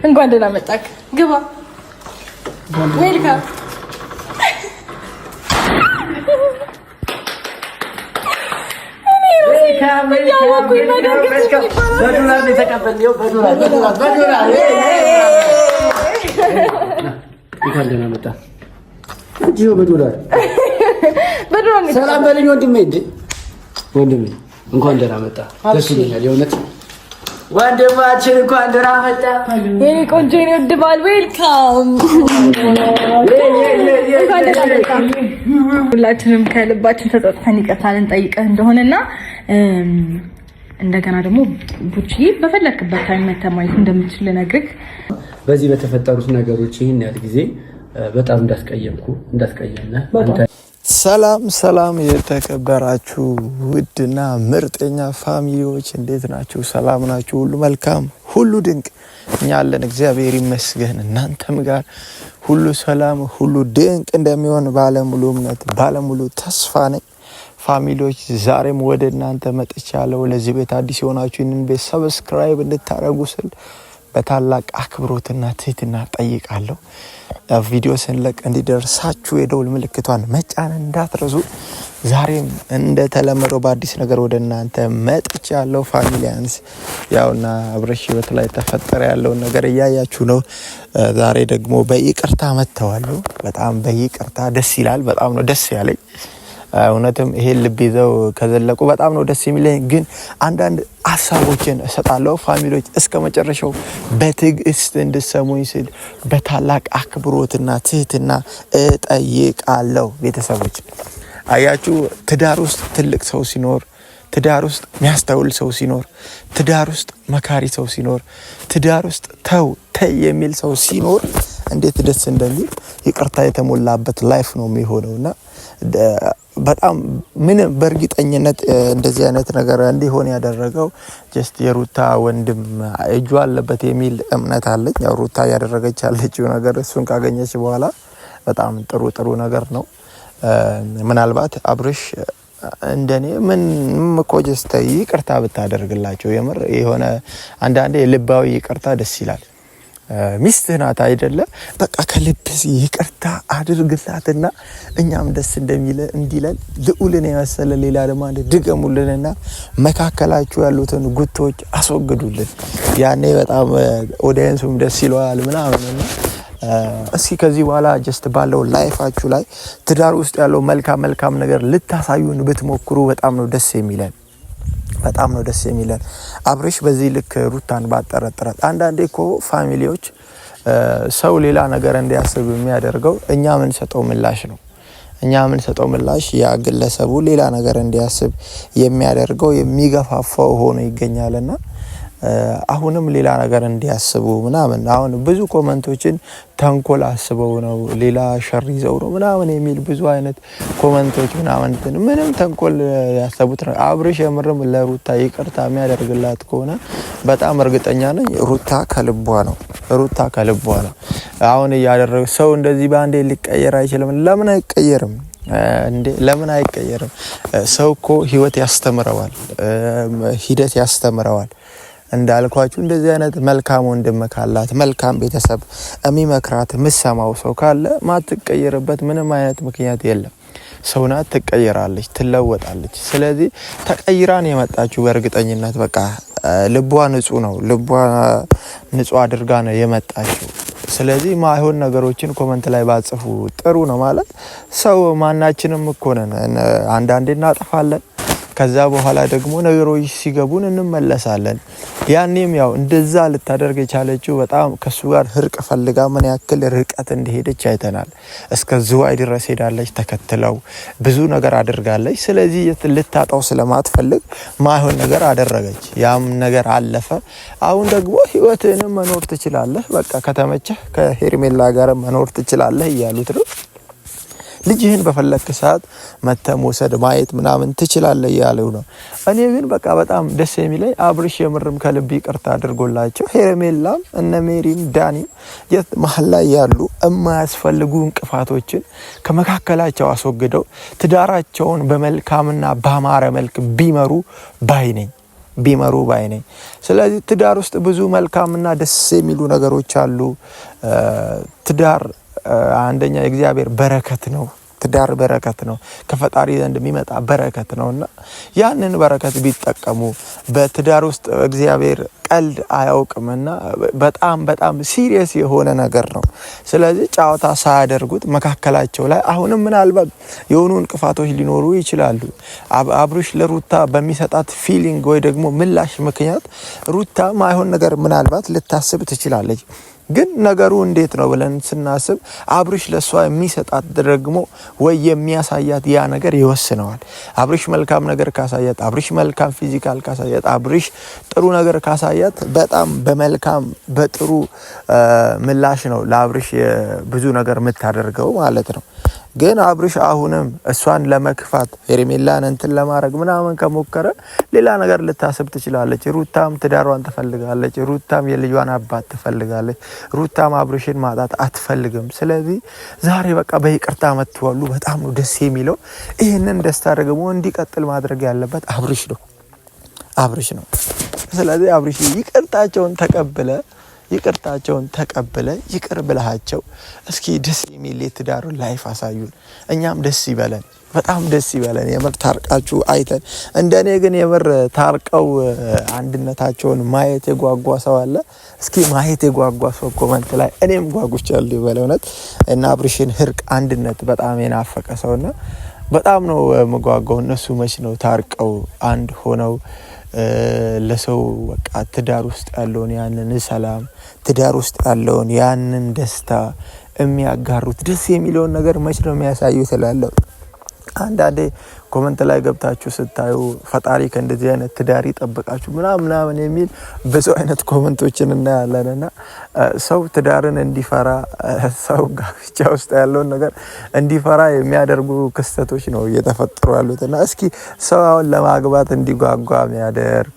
እንኳን ደህና መጣክ። ግባ። ዌልካም። እንኳን ደህና መጣ። እጂው በዶላር ሰላም በልኝ ወንድሜ። ወንድሜ እንኳን ደህና መጣ። ደስ ይላል የእውነት ወንድማችን እንኳን ደህና መጣ። የኔ ቆንጆ የኔ ውድ ባል ዌልካም። ሁላችንም ከልባችን ተጸጽተን ይቅርታ ልንጠይቅህ እንደሆነና እንደገና ደግሞ ቡቺ በፈለክበት ታይም መተህ ማየት እንደምትችል ልነግርህ። በዚህ በተፈጠሩት ነገሮች ይህን ያህል ጊዜ በጣም እንዳስቀየምነህ አንተ። ሰላም የተከበራችሁ ውድና ምርጥኛ ፋሚሊዎች እንዴት ናችሁ? ሰላም ናችሁ? ሁሉ መልካም፣ ሁሉ ድንቅ። እኛ አለን እግዚአብሔር ይመስገን። እናንተም ጋር ሁሉ ሰላም፣ ሁሉ ድንቅ እንደሚሆን ባለሙሉ እምነት፣ ባለሙሉ ተስፋ ነኝ። ፋሚሊዎች ዛሬም ወደ እናንተ መጥቻለሁ። ለዚህ ቤት አዲስ የሆናችሁ ይህንን ቤት ሰብስክራይብ እንድታደርጉ ስል በታላቅ አክብሮትና ትህትና ጠይቃለሁ። ቪዲዮ ስንለቅ እንዲደርሳችሁ የደውል ምልክቷን መጫን እንዳትረሱ። ዛሬም እንደተለመደው በአዲስ ነገር ወደ እናንተ መጥቻለሁ። ፋሚሊያንስ ያውና አብረሽ ህይወት ላይ ተፈጠረ ያለውን ነገር እያያችሁ ነው። ዛሬ ደግሞ በይቅርታ መጥተዋል። በጣም በይቅርታ ደስ ይላል። በጣም ነው ደስ ያለኝ። እውነትም ይሄን ልብ ይዘው ከዘለቁ በጣም ነው ደስ የሚለኝ። ግን አንዳንድ ሀሳቦችን እሰጣለሁ። ፋሚሊዎች እስከ መጨረሻው በትዕግስት እንድሰሙኝ ስል በታላቅ አክብሮትና ትህትና እጠይቃለሁ። ቤተሰቦች አያችሁ፣ ትዳር ውስጥ ትልቅ ሰው ሲኖር፣ ትዳር ውስጥ የሚያስተውል ሰው ሲኖር፣ ትዳር ውስጥ መካሪ ሰው ሲኖር፣ ትዳር ውስጥ ተው ተይ የሚል ሰው ሲኖር እንዴት ደስ እንደሚል ይቅርታ የተሞላበት ላይፍ ነው የሚሆነውና በጣም ምን በእርግጠኝነት እንደዚህ አይነት ነገር እንዲሆን ያደረገው ጀስት የሩታ ወንድም እጁ አለበት የሚል እምነት አለኝ። ያው ሩታ ያደረገች ያለችው ነገር እሱን ካገኘች በኋላ በጣም ጥሩ ነገር ነው። ምናልባት አብርሽ እንደኔ ምን ጀስት ይቅርታ ብታደርግላቸው የምር የሆነ አንዳንዴ ልባዊ ይቅርታ ደስ ይላል። ሚስትህ ናት አይደለ? በቃ ከልብስ ይቅርታ አድርግላትና እኛም ደስ እንዲለን ልዑልን የመሰለ ሌላ ደግሞ አንድ ድገሙልንና መካከላችሁ ያሉትን ጉቶች አስወግዱልን። ያኔ በጣም ኦዲየንሱም ደስ ይለዋል ምናምንና እስኪ ከዚህ በኋላ ጀስት ባለው ላይፋችሁ ላይ ትዳር ውስጥ ያለው መልካም ነገር ልታሳዩን ብትሞክሩ በጣም ነው ደስ የሚለን። አብርሽ በዚህ ልክ ሩታን ባጠረጥራት። አንዳንዴ እኮ ፋሚሊዎች ሰው ሌላ ነገር እንዲያስብ የሚያደርገው እኛ ምን ሰጠው ምላሽ ያ ግለሰቡ ሌላ ነገር እንዲያስብ የሚያደርገው የሚገፋፋው ሆኖ ይገኛልና አሁንም ሌላ ነገር እንዲያስቡ ምናምን አሁን ብዙ ኮሜንቶችን ተንኮል አስበው ነው ሌላ ሸር ይዘው ነው ምናምን የሚል ብዙ አይነት ኮሜንቶች ምንም ተንኮል ያሰቡት ነው። አብርሽ የምርም ለሩታ ይቅርታ የሚያደርግላት ከሆነ በጣም እርግጠኛ ነኝ ሩታ ከልቧ ነው። አሁን ያደረገው ሰው እንደዚህ ባንዴ ሊቀየር አይችልም። ለምን አይቀየርም? ሰው እኮ ህይወት ያስተምረዋል፣ ሂደት ያስተምረዋል። እንዳልኳችሁ እንደዚህ አይነት መልካም ወንድም ካላት፣ መልካም ቤተሰብ የሚመክራት ምሰማው ሰው ካለ ማትቀየርበት ምንም አይነት ምክንያት የለም። ሰውናት ትቀየራለች፣ ትለወጣለች። ስለዚህ ተቀይራን የመጣችሁ በእርግጠኝነት በቃ ልቧ ንጹህ ነው። ልቧ ንጹህ አድርጋ ነው የመጣችው። ስለዚህ ማይሆን ነገሮችን ኮሜንት ላይ ባጽፉ ጥሩ ነው። ማለት ሰው ማናችንም እኮ ነን። አንዳንዴ እናጠፋለን። ከዛ በኋላ ደግሞ ነገሮች ሲገቡን እንመለሳለን። ያኔም ያው እንደዛ ልታደርግ የቻለችው በጣም ከሱ ጋር እርቅ ፈልጋ ምን ያክል ርቀት እንደሄደች አይተናል። እስከ ዝዋይ ድረስ ሄዳለች፣ ተከትለው ብዙ ነገር አድርጋለች። ስለዚህ ልታጣው ስለማትፈልግ ማይሆን ነገር አደረገች። ያም ነገር አለፈ። አሁን ደግሞ ህይወትንም መኖር ትችላለህ፣ በቃ ከተመቸህ ከሄርሜላ ጋር መኖር ትችላለህ እያሉት ነው። ልጅህን በፈለክ ሰዓት መተህ መውሰድ ማየት ምናምን ትችላለህ እያለው ነው። እኔ ግን በቃ በጣም ደስ የሚለኝ አብርሽ የምርም ከልብ ይቅርታ አድርጎላቸው ሄርሜላም እነ ሜሪም ዳኒም መሀል ላይ ያሉ የማያስፈልጉ እንቅፋቶችን ከመካከላቸው አስወግደው ትዳራቸውን በመልካምና በአማረ መልክ ቢመሩ ባይ ነኝ። ቢመሩ ባይ ነኝ። ስለዚህ ትዳር ውስጥ ብዙ መልካምና ደስ የሚሉ ነገሮች አሉ። ትዳር አንደኛ የእግዚአብሔር በረከት ነው። ትዳር በረከት ነው፣ ከፈጣሪ ዘንድ የሚመጣ በረከት ነውና ያንን በረከት ቢጠቀሙ። በትዳር ውስጥ እግዚአብሔር ቀልድ አያውቅምና በጣም ሲሪየስ የሆነ ነገር ነው። ስለዚህ ጨዋታ ሳያደርጉት መካከላቸው ላይ አሁንም ምናልባት የሆኑ እንቅፋቶች ሊኖሩ ይችላሉ። አብርሽ ለሩታ በሚሰጣት ፊሊንግ ወይ ደግሞ ምላሽ ምክንያት ሩታ ማይሆን ነገር ምናልባት ልታስብ ትችላለች። ግን ነገሩ እንዴት ነው ብለን ስናስብ አብርሽ ለሷ የሚሰጣት ደግሞ ወይ የሚያሳያት ያ ነገር ይወስነዋል። አብርሽ መልካም ነገር ካሳያት፣ አብርሽ መልካም ፊዚካል ካሳያት፣ አብርሽ ጥሩ ነገር ካሳያት በጣም በመልካም በጥሩ ምላሽ ነው ለአብርሽ ብዙ ነገር የምታደርገው ማለት ነው። ግን አብርሽ አሁንም እሷን ለመክፋት ሄርሜላን እንትን ለማድረግ ምናምን ከሞከረ ሌላ ነገር ልታስብ ትችላለች። ሩታም ትዳሯን ትፈልጋለች። ሩታም የልጇን አባት ትፈልጋለች። ሩታም አብርሽን ማጣት አትፈልግም። ስለዚህ ዛሬ በቃ በይቅርታ መጥተዋሉ። በጣም ነው ደስ የሚለው። ይህንን ደስታ ደግሞ እንዲቀጥል ማድረግ ያለበት አብርሽ ነው። ስለዚህ አብርሽ ይቅርታቸውን ተቀበለ ይቅር ብለሃቸው እስኪ ደስ የሚል የትዳሩን ላይፍ አሳዩን። እኛም ደስ ይበለን፣ በጣም ደስ ይበለን። የምር ታርቃችሁ አይተን እንደኔ ግን የምር ታርቀው አንድነታቸውን ማየት የጓጓ ሰው አለ? እስኪ ማየት የጓጓ ሰው ኮሜንት ላይ እኔም ጓጉቻለሁ በእውነት። እና አብርሽን ህርቅ አንድነት በጣም የናፈቀ ሰውና በጣም ነው መጓጓው። እነሱ መች ነው ታርቀው አንድ ሆነው ለሰው በቃ ትዳር ውስጥ ያለውን ያንን ሰላም፣ ትዳር ውስጥ ያለውን ያንን ደስታ የሚያጋሩት ደስ የሚለውን ነገር መች ነው የሚያሳዩት እላለሁ። አንዳንዴ ኮሜንት ላይ ገብታችሁ ስታዩ ፈጣሪ ከእንደዚህ አይነት ትዳር ይጠብቃችሁ ምናምን የሚል ብዙ አይነት ኮሜንቶችን እናያለንና ሰው ትዳርን እንዲፈራ፣ ሰው ጋብቻ ውስጥ ያለውን ነገር እንዲፈራ የሚያደርጉ ክስተቶች ነው እየተፈጠሩ ያሉትና እስኪ ሰው አሁን ለማግባት እንዲጓጓ የሚያደርግ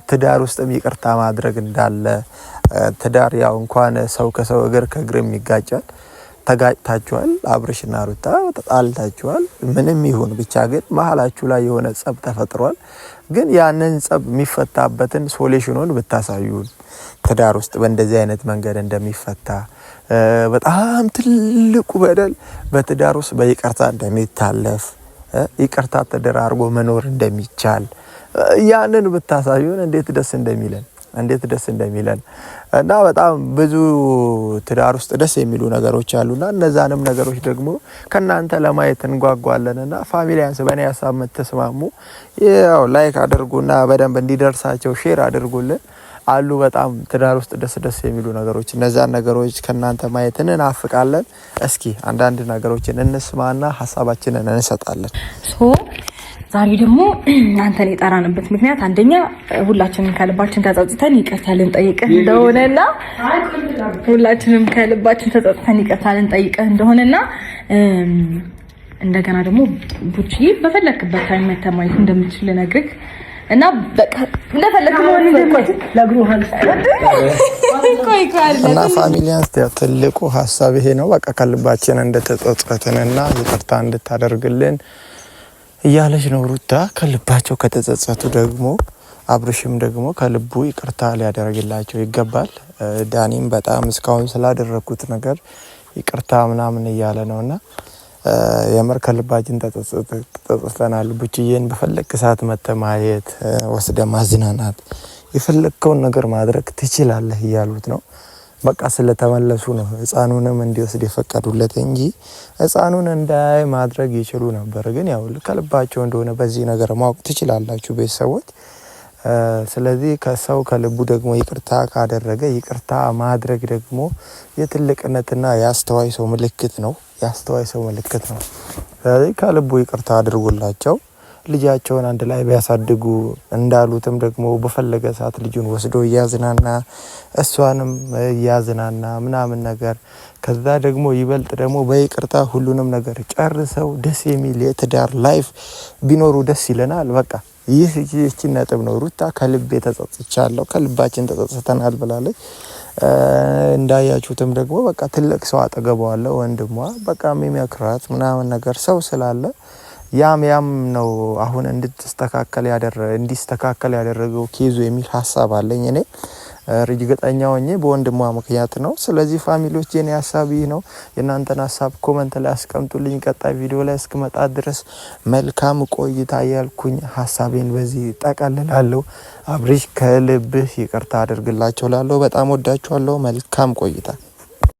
ትዳር ውስጥም ይቅርታ ማድረግ እንዳለ፣ ትዳር ያው እንኳን ሰው ከሰው እግር ከእግርም ይጋጫል። ተጋጭታችኋል፣ አብርሽና ሩታ ተጣልታችኋል፣ ምንም ይሁን ብቻ ግን መሀላችሁ ላይ የሆነ ጸብ ተፈጥሯል። ግን ያንን ጸብ የሚፈታበትን ሶሉሽኑን ብታሳዩን፣ ትዳር ውስጥ በእንደዚህ አይነት መንገድ እንደሚፈታ፣ በጣም ትልቁ በደል በትዳር ውስጥ በይቅርታ እንደሚታለፍ፣ ይቅርታ ተደራርጎ መኖር እንደሚቻል ያንን ብታሳዩን እንዴት ደስ እንደሚለን እና በጣም ብዙ ትዳር ውስጥ ደስ የሚሉ ነገሮች አሉና እነዛንም ነገሮች ደግሞ ከናንተ ለማየት እንጓጓለንና ፋሚሊያንስ በእኔ ሀሳብ ተስማሙ። ያው ላይክ አድርጉና በደንብ እንዲደርሳቸው ሼር አድርጉልን አሉ። በጣም ትዳር ውስጥ ደስ የሚሉ ነገሮች፣ እነዛን ነገሮች ከናንተ ማየት እንናፍቃለን። እስኪ አንዳንድ ነገሮችን እንስማና ሀሳባችንን እንሰጣለን። ዛሬ ደግሞ አንተን የጠራንበት ምክንያት አንደኛ ሁላችንም ከልባችን ተጸጽተን ይቅርታ ልንጠይቅህ እንደሆነና እንደገና ደግሞ ቡቺ በፈለክበት ታይም መተማየት እንደምትችል ልነግርህ እና በቃ እንደፈለክ ነው እና ፋሚሊያንስ ትልቁ ሀሳብ ይሄ ነው። በቃ ከልባችን እንደተጸጸትንና ይቅርታ እንድታደርግልን እያለች ነው ሩታ። ከልባቸው ከተጸጸቱ ደግሞ አብርሽም ደግሞ ከልቡ ይቅርታ ሊያደርግላቸው ይገባል። ዳኒም በጣም እስካሁን ስላደረኩት ነገር ይቅርታ ምናምን እያለ ነውና የምር ከልባችን ተጸጽተናል። ቡችዬን በፈለክ ሰዓት መተማየት፣ ወስደ ማዝናናት፣ የፈለከውን ነገር ማድረግ ትችላለህ እያሉት ነው። በቃ ስለተመለሱ ነው ህፃኑንም እንዲወስድ የፈቀዱለት እንጂ ህፃኑን እንዳይ ማድረግ ይችሉ ነበር። ግን ያው ከልባቸው እንደሆነ በዚህ ነገር ማወቅ ትችላላችሁ ቤተሰቦች። ስለዚህ ከሰው ከልቡ ደግሞ ይቅርታ ካደረገ ይቅርታ ማድረግ ደግሞ የትልቅነትና የአስተዋይ ሰው ምልክት ነው። ስለዚህ ከልቡ ይቅርታ አድርጉላቸው። ልጃቸውን አንድ ላይ ቢያሳድጉ እንዳሉትም ደግሞ በፈለገ ሰዓት ልጁን ወስዶ እያዝናና እሷንም እያዝናና ምናምን ነገር ከዛ ደግሞ ይበልጥ ደግሞ በይቅርታ ሁሉንም ነገር ጨርሰው ደስ የሚል የትዳር ላይፍ ቢኖሩ ደስ ይለናል። በቃ ይህቺ ነጥብ ነው። ሩታ ከልቤ ተጸጽቻለሁ፣ ከልባችን ተጸጽተናል ብላለች። እንዳያችሁትም ደግሞ በቃ ትልቅ ሰው አጠገቧ አለ፣ ወንድሟ በቃ የሚመክራት ምናምን ነገር ሰው ስላለ ያም ነው አሁን እንዲስተካከል ያደረገው ኬዙ የሚል ሐሳብ አለኝ እኔ እርግጠኛ ሆኜ በወንድሟ ምክንያት ነው። ስለዚህ ፋሚሊዎች የኔ ሐሳብ ይህ ነው። የናንተን ሐሳብ ኮሜንት ላይ አስቀምጡልኝ። ቀጣይ ቪዲዮ ላይ እስክመጣ ድረስ መልካም ቆይታ ያልኩኝ ሐሳቤን በዚህ ጠቀልላለሁ። አብሪሽ ከልብህ ይቅርታ አድርግላችሁ ላለሁ በጣም ወዳችኋለሁ። መልካም ቆይታ